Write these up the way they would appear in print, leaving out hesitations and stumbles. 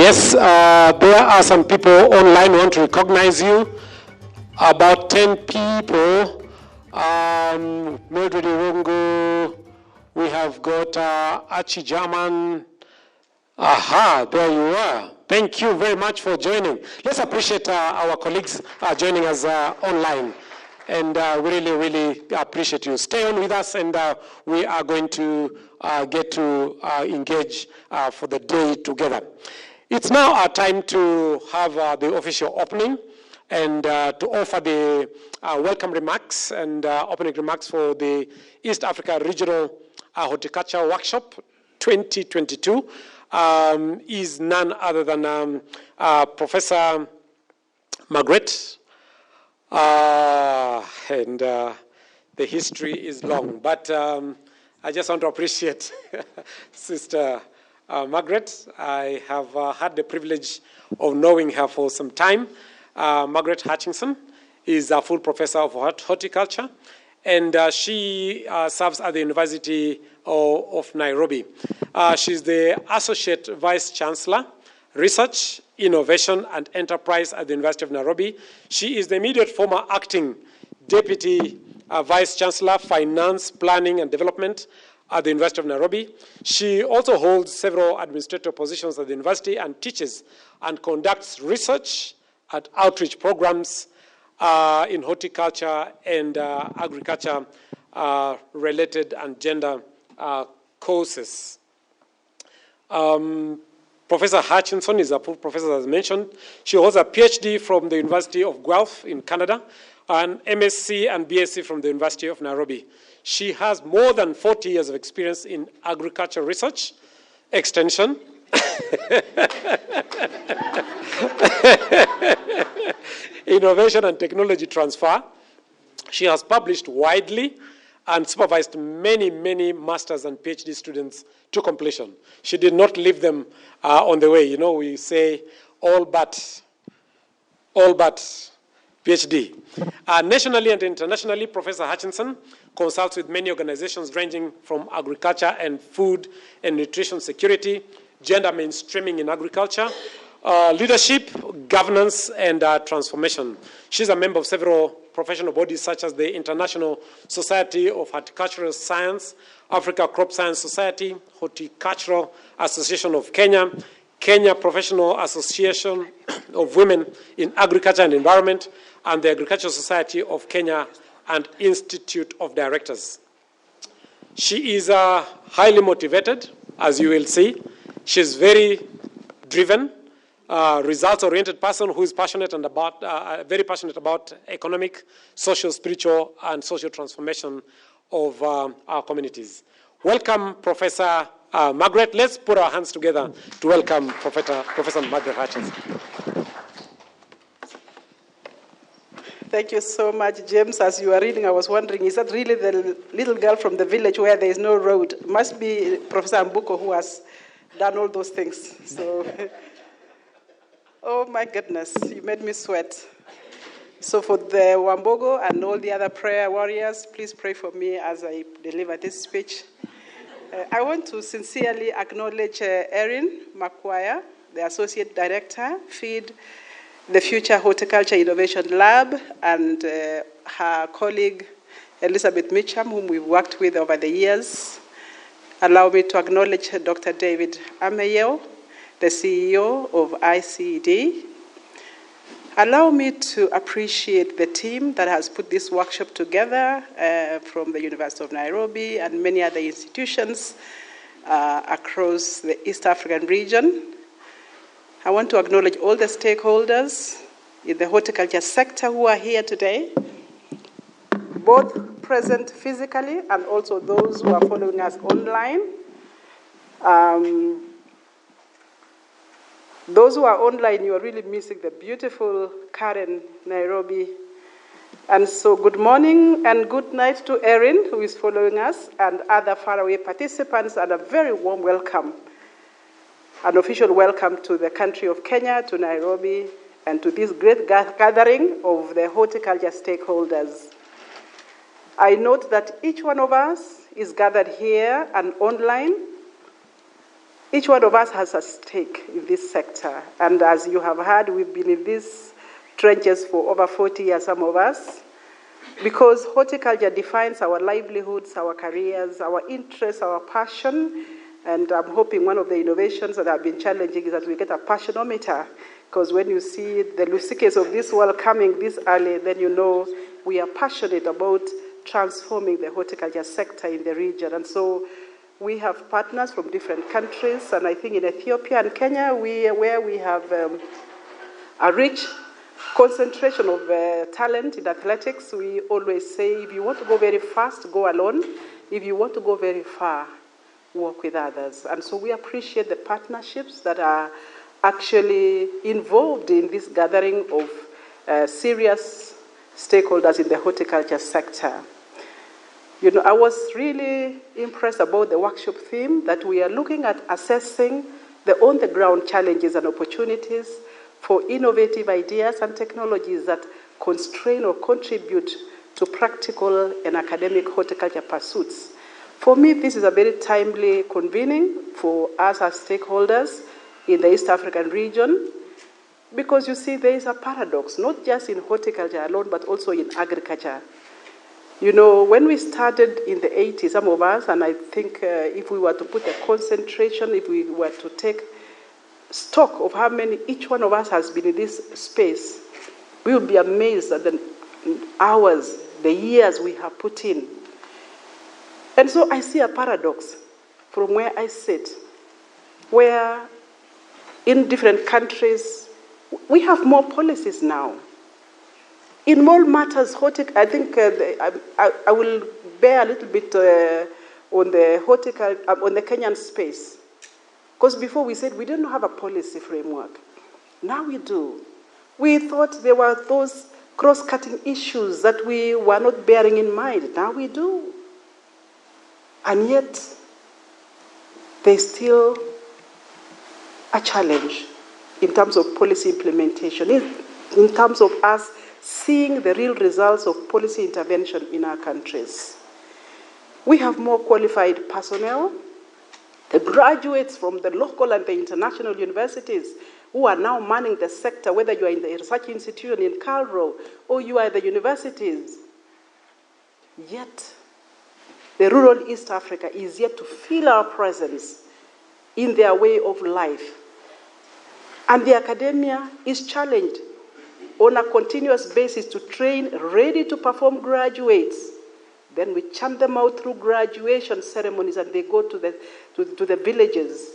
Yes, there are some people online who want to recognize you. About 10 people. Mildred Irungu. We have got Archie German. Aha, there you are. Thank you very much for joining. Let's appreciate our colleagues joining us online. And we really appreciate you. Stay on with us, and we are going to get to engage for the day together. It's now our time to have the official opening and to offer the welcome remarks and opening remarks for the East Africa Regional Horticulture Workshop 2022 is none other than Professor Margaret. And the history is long, but I just want to appreciate Sister Margaret. I have had the privilege of knowing her for some time. Margaret Hutchinson is a full professor of horticulture, and she serves at the University of Nairobi. She's the Associate Vice Chancellor, Research, Innovation, and Enterprise at the University of Nairobi. She is the immediate former acting Deputy Vice Chancellor, Finance, Planning, and Development at the University of Nairobi. She also holds several administrative positions at the university and teaches and conducts research and outreach programs in horticulture and agriculture related and gender courses. Professor Hutchinson is a full professor, as mentioned. She holds a PhD from the University of Guelph in Canada, an MSc and BSc from the University of Nairobi. She has more than 40 years of experience in agriculture research, extension, innovation and technology transfer. She has published widely and supervised many masters and PhD students to completion. She did not leave them on the way. You know, we say all but PhD. Nationally and internationally, Professor Hutchinson consults with many organizations ranging from agriculture and food and nutrition security, gender mainstreaming in agriculture, leadership, governance, and transformation. She's a member of several professional bodies such as the International Society of Horticultural Science, Africa Crop Science Society, Horticultural Association of Kenya, Kenya Professional Association of Women in Agriculture and Environment, and the Agricultural Society of Kenya and Institute of Directors. She is highly motivated, as you will see. She's very driven, results-oriented person who is passionate and very passionate about economic, social, spiritual, and social transformation of our communities. Welcome, Professor Margaret. Let's put our hands together to welcome Professor Margaret Hutchinson. Thank you so much, James. As you were reading, I was wondering, is that really the little girl from the village where there is no road? It must be Professor Mbuko who has done all those things. So, oh my goodness, you made me sweat. So for the Wambogo and all the other prayer warriors, please pray for me as I deliver this speech. I want to sincerely acknowledge Erin McGuire, the Associate Director, FEED, the Future Horticulture Innovation Lab, and her colleague, Elizabeth Mitcham, whom we've worked with over the years. Allow me to acknowledge Dr. David Ameyo, the CEO of ICD. Allow me to appreciate the team that has put this workshop together from the University of Nairobi and many other institutions across the East African region. I want to acknowledge all the stakeholders in the horticulture sector who are here today, both present physically and also those who are following us online. Those who are online, you are really missing the beautiful Karen, Nairobi. And so good morning and good night to Erin, who is following us, and other faraway participants, and a very warm welcome. An official welcome to the country of Kenya, to Nairobi, and to this great gathering of the horticulture stakeholders. I note that each one of us is gathered here and online Each one of us has a stake in this sector. And as you have heard, we've been in these trenches for over 40 years, some of us, because horticulture defines our livelihoods, our careers, our interests, our passion. And I'm hoping one of the innovations that have been challenging is that we get a passionometer, because when you see the lucicates of this world coming this early, then you know we are passionate about transforming the horticulture sector in the region. And so we have partners from different countries, and I think in Ethiopia and Kenya, where we have a rich concentration of talent in athletics, we always say, if you want to go very fast, go alone. If you want to go very far, work with others. And so we appreciate the partnerships that are actually involved in this gathering of serious stakeholders in the horticulture sector. You know, I was really impressed about the workshop theme, that we are looking at assessing the on-the-ground challenges and opportunities for innovative ideas and technologies that constrain or contribute to practical and academic horticulture pursuits. For me, this is a very timely convening for us as stakeholders in the East African region, because you see there is a paradox, not just in horticulture alone, but also in agriculture. You know, when we started in the 80s, some of us, and I think if we were to put a concentration, if we were to take stock of how many each one of us has been in this space, we would be amazed at the hours, the years we have put in. And so I see a paradox from where I sit, where in different countries, we have more policies now. In more matters, I think I will bear a little bit on the Kenyan space. Because before we said we didn't have a policy framework. Now we do. We thought there were those cross-cutting issues that we were not bearing in mind. Now we do. And yet, there's still a challenge in terms of policy implementation, in terms of us seeing the real results of policy intervention in our countries. We have more qualified personnel. The graduates from the local and the international universities who are now manning the sector, whether you are in the research institution in Cairo or you are at the universities. Yet, the rural East Africa is yet to feel our presence in their way of life. And the academia is challenged on a continuous basis to train ready-to-perform graduates. Then we churn them out through graduation ceremonies and they go to the villages.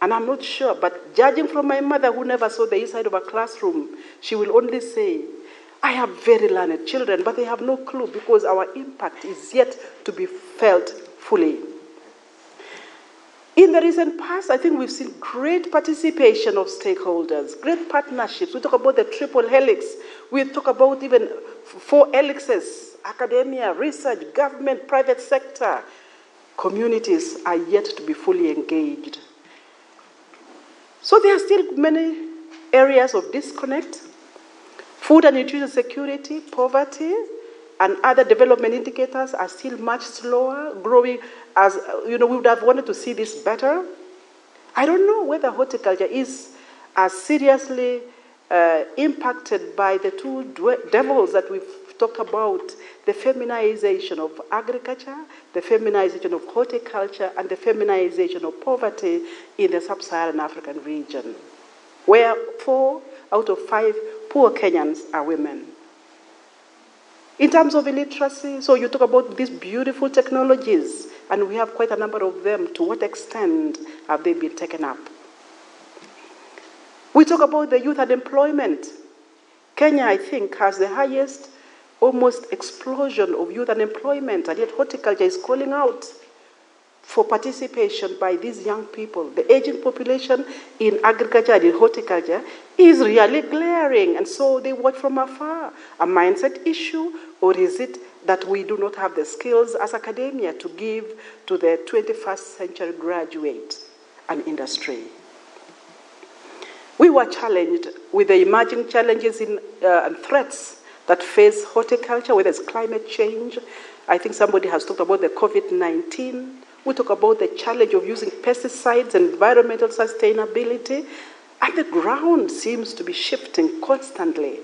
And I'm not sure, but judging from my mother who never saw the inside of a classroom, she will only say, I have very learned children, but they have no clue because our impact is yet to be felt fully. In the recent past, I think we've seen great participation of stakeholders, great partnerships. We talk about the triple helix. We talk about even 4 helixes: academia, research, government, private sector. Communities are yet to be fully engaged. So there are still many areas of disconnect. Food and nutrition security, poverty, and other development indicators are still much slower, growing as, we would have wanted to see this better. I don't know whether horticulture is as seriously impacted by the two devils that we've talked about, the feminization of agriculture, the feminization of horticulture, and the feminization of poverty in the sub-Saharan African region, where 4 out of 5 poor Kenyans are women. In terms of illiteracy, so you talk about these beautiful technologies, and we have quite a number of them. To what extent have they been taken up? We talk about the youth unemployment. Kenya, I think, has the highest almost explosion of youth unemployment, and yet horticulture is calling out for participation by these young people. The aging population in agriculture and in horticulture is really glaring, and so they watch from afar. A mindset issue, or is it that we do not have the skills as academia to give to the 21st century graduate and industry? We were challenged with the emerging challenges and threats that face horticulture, whether it's climate change. I think somebody has talked about the COVID-19, We talk about the challenge of using pesticides and environmental sustainability, and the ground seems to be shifting constantly.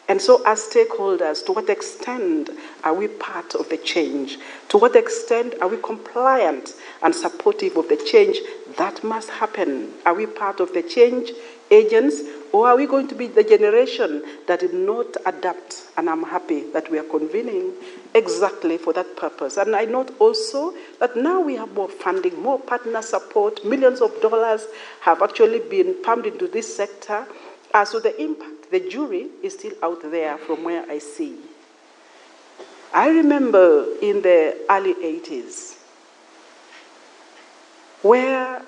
And so as stakeholders, to what extent are we part of the change? To what extent are we compliant and supportive of the change that must happen? Are we part of the change agents, or are we going to be the generation that did not adapt? And I'm happy that we are convening exactly for that purpose. And I note also that now we have more funding, more partner support. Millions of dollars have actually been pumped into this sector. So the impact, the jury is still out there from where I see. I remember in the early 80s, where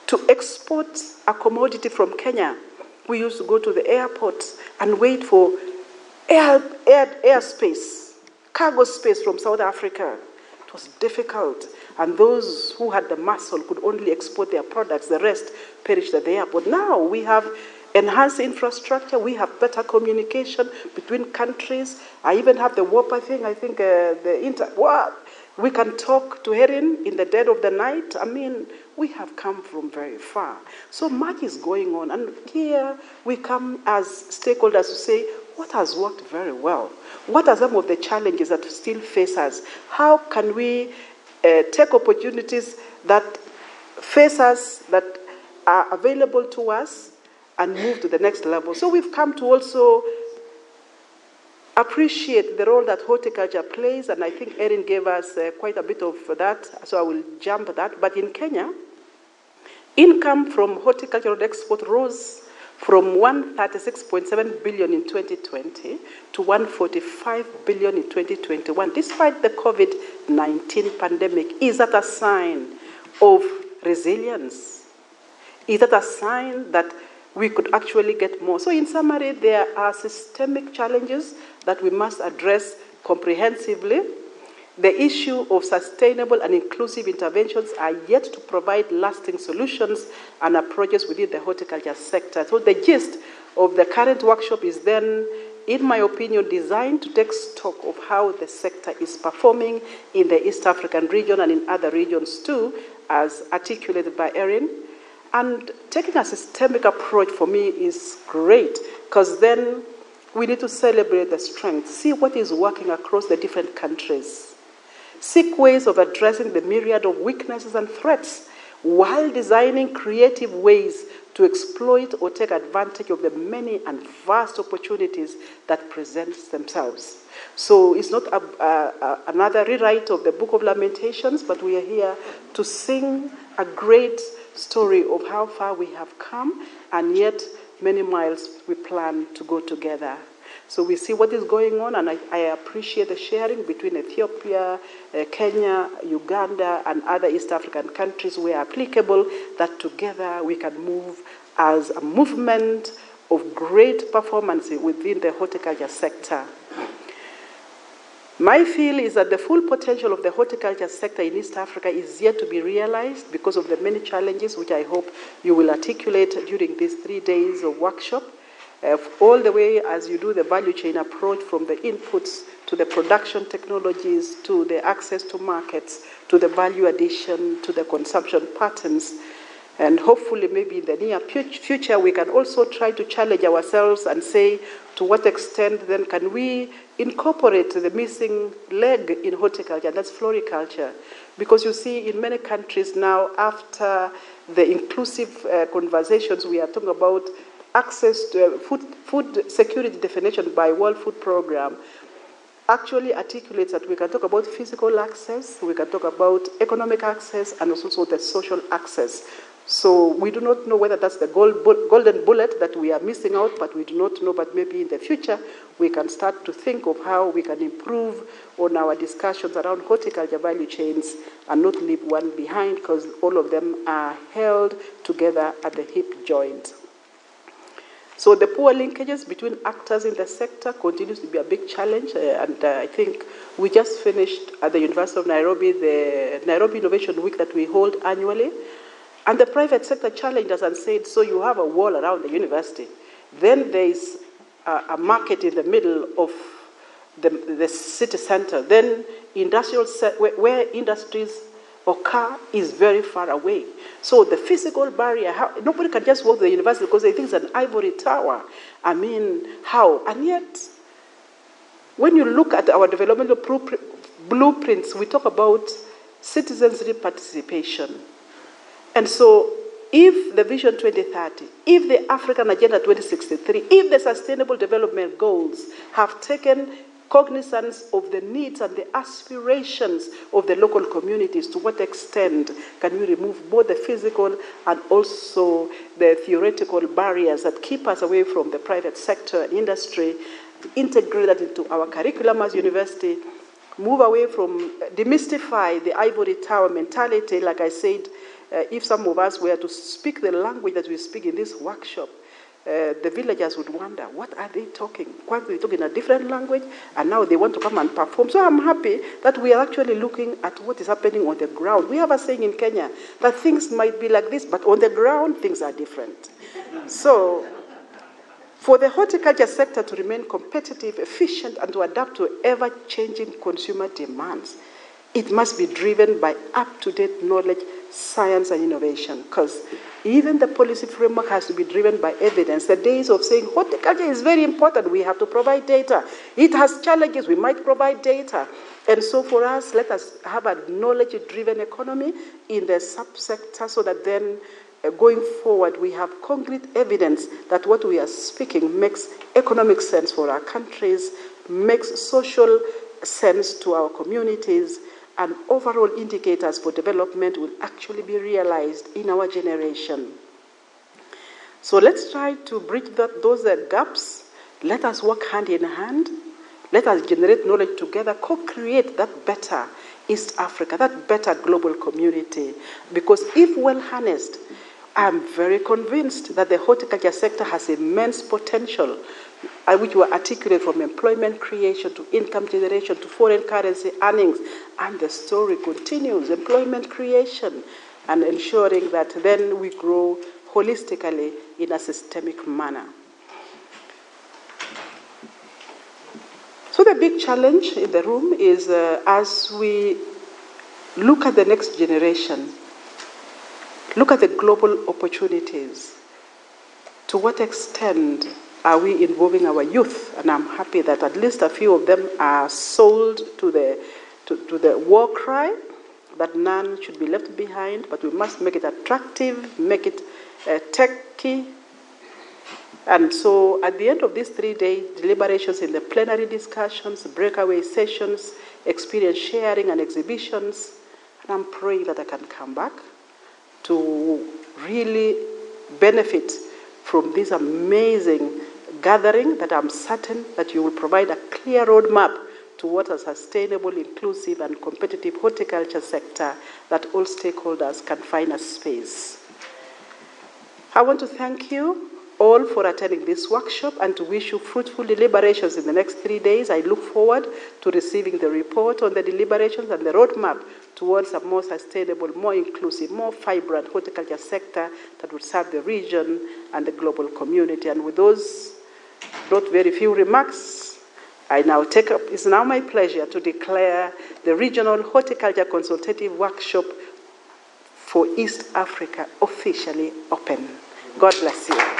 to export a commodity from Kenya, we used to go to the airport and wait for airspace, cargo space from South Africa. It was difficult. And those who had the muscle could only export their products. The rest perished at the airport. Now we have enhanced infrastructure. We have better communication between countries. I even have the WOPA thing. I think we can talk to Erin in the dead of the night. I mean, we have come from very far. So much is going on. And here we come as stakeholders to say, what has worked very well? What are some of the challenges that still face us? How can we take opportunities that face us, that are available to us, and move to the next level? So we've come to also appreciate the role that horticulture plays, and I think Erin gave us quite a bit of that, so I will jump that. But in Kenya, income from horticultural export rose from 136.7 billion in 2020 to 145 billion in 2021, despite the COVID-19 pandemic. Is that a sign of resilience? Is that a sign that we could actually get more? So in summary, there are systemic challenges that we must address comprehensively. The issue of sustainable and inclusive interventions are yet to provide lasting solutions and approaches within the horticulture sector. So the gist of the current workshop is then, in my opinion, designed to take stock of how the sector is performing in the East African region and in other regions too, as articulated by Erin. And taking a systemic approach for me is great, because then we need to celebrate the strengths, see what is working across the different countries, seek ways of addressing the myriad of weaknesses and threats, while designing creative ways to exploit or take advantage of the many and vast opportunities that present themselves. So it's not another rewrite of the Book of Lamentations, but we are here to sing a great story of how far we have come, and yet many miles we plan to go together. So we see what is going on, and I appreciate the sharing between Ethiopia, Kenya, Uganda, and other East African countries where applicable, that together we can move as a movement of great performance within the horticulture sector. My feel is that the full potential of the horticulture sector in East Africa is yet to be realized because of the many challenges which I hope you will articulate during these 3 days of workshop. All the way as you do the value chain approach, from the inputs to the production technologies, to the access to markets, to the value addition, to the consumption patterns. And hopefully maybe in the near future we can also try to challenge ourselves and say, to what extent then can we incorporate the missing leg in horticulture, that's floriculture. Because you see, in many countries now, after the inclusive conversations we are talking about, access to food security definition by World Food Program actually articulates that we can talk about physical access, we can talk about economic access, and also the social access. So we do not know whether that's the golden bullet that we are missing out, but we do not know. But maybe in the future we can start to think of how we can improve on our discussions around horticulture value chains and not leave one behind, because all of them are held together at the hip joint. So the poor linkages between actors in the sector continues to be a big challenge, and I think we just finished at the University of Nairobi the Nairobi Innovation Week that we hold annually, and the private sector challenged us and said, so you have a wall around the university, then there is a market in the middle of the city center. Then where industries occur is very far away. So the physical barrier, nobody can just walk to the university because they think it's an ivory tower. I mean, how? And yet, when you look at our developmental blueprints, we talk about citizenry participation. And so if the Vision 2030, if the African Agenda 2063, if the Sustainable Development Goals have taken cognizance of the needs and the aspirations of the local communities, to what extent can we remove both the physical and also the theoretical barriers that keep us away from the private sector and industry, integrate that into our curriculum as university, move away from, demystify the ivory tower mentality. Like I said, if some of us were to speak the language that we speak in this workshop, the villagers would wonder, what are they talking? Quite they talk in a different language, and now they want to come and perform. So I'm happy that we are actually looking at what is happening on the ground. We have a saying in Kenya that things might be like this, but on the ground, things are different. So for the horticulture sector to remain competitive, efficient, and to adapt to ever-changing consumer demands, it must be driven by up-to-date knowledge, science, and innovation, because even the policy framework has to be driven by evidence. The days of saying horticulture is very important, we have to provide data. It has challenges, we might provide data. And so for us, let us have a knowledge-driven economy in the subsector so that then going forward, we have concrete evidence that what we are speaking makes economic sense for our countries, makes social sense to our communities, and overall indicators for development will actually be realized in our generation. So let's try to bridge those gaps. Let us work hand in hand. Let us generate knowledge together, co-create that better East Africa, that better global community. Because if well harnessed, I'm very convinced that the horticulture sector has immense potential, which were articulated from employment creation to income generation to foreign currency earnings. And the story continues, employment creation, and ensuring that then we grow holistically in a systemic manner. So the big challenge in the room is as we look at the next generation, look at the global opportunities, to what extent are we involving our youth? And I'm happy that at least a few of them are sold to the war cry, that none should be left behind, but we must make it attractive, make it techy. And so at the end of these 3-day deliberations in the plenary discussions, breakaway sessions, experience sharing and exhibitions, and I'm praying that I can come back to really benefit from this amazing gathering, that I'm certain that you will provide a clear roadmap towards a sustainable, inclusive, and competitive horticulture sector that all stakeholders can find a space. I want to thank you all for attending this workshop and to wish you fruitful deliberations in the next 3 days. I look forward to receiving the report on the deliberations and the roadmap towards a more sustainable, more inclusive, more vibrant horticulture sector that will serve the region and the global community. And with those not very few remarks, it's now my pleasure to declare the Regional Horticulture Consultative Workshop for East Africa officially open. God bless you.